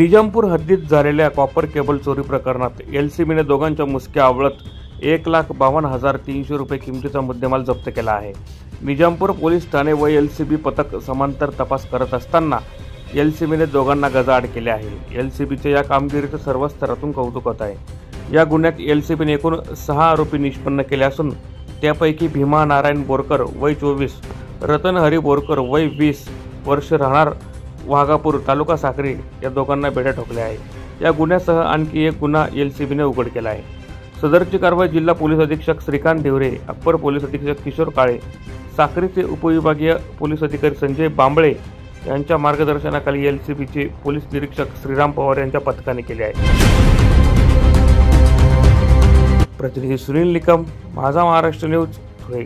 निजामपूर हद्दीत झालेल्या copper cable चोरी प्रकरणात एलसीबीने दोघांच्या मुसक्या आवळत 1,52,300 रुपये किमतीचा मुद्देमाल जप्त केला आहे। निजामपूर पोलीस ठाणे व एलसीबी पथक समांतर तपास करत असताना एलसीबीने दोघांना गजाआड केले आहे। एलसीबीच्या या कामगिरीचं सर्व स्तरातून कौतुक होत आहे। या गुन्ह्यात एलसीबीने एकूण 6 आरोपी निष्पन्न केले असून त्यापैकी भीमा नारायण बोरकर वय 24, रतन हरी बोरकर वय 20 वर्ष राहणार वाघापूर तालुका साक्री या दोघांना बेड्या ठोकल्या आहे। या गुन्ह्यासह आणखी एक गुन्हा एलसीबीने उघड केला आहे। सदरची कारवाई जिल्हा पोलीस अधीक्षक श्रीकांत ढेवरे, अप्पर पोलीस अधीक्षक किशोर काळे, साक्रीचे उपविभागीय पोलीस अधिकारी संजय बांबळे यांच्या मार्गदर्शनाखाली एलसीबीचे पोलीस निरीक्षक श्रीराम पवार यांच्या पथकाने केले आहे। प्रतिनिधी सुनील निकम, माझा महाराष्ट्र न्यूज, धुळे।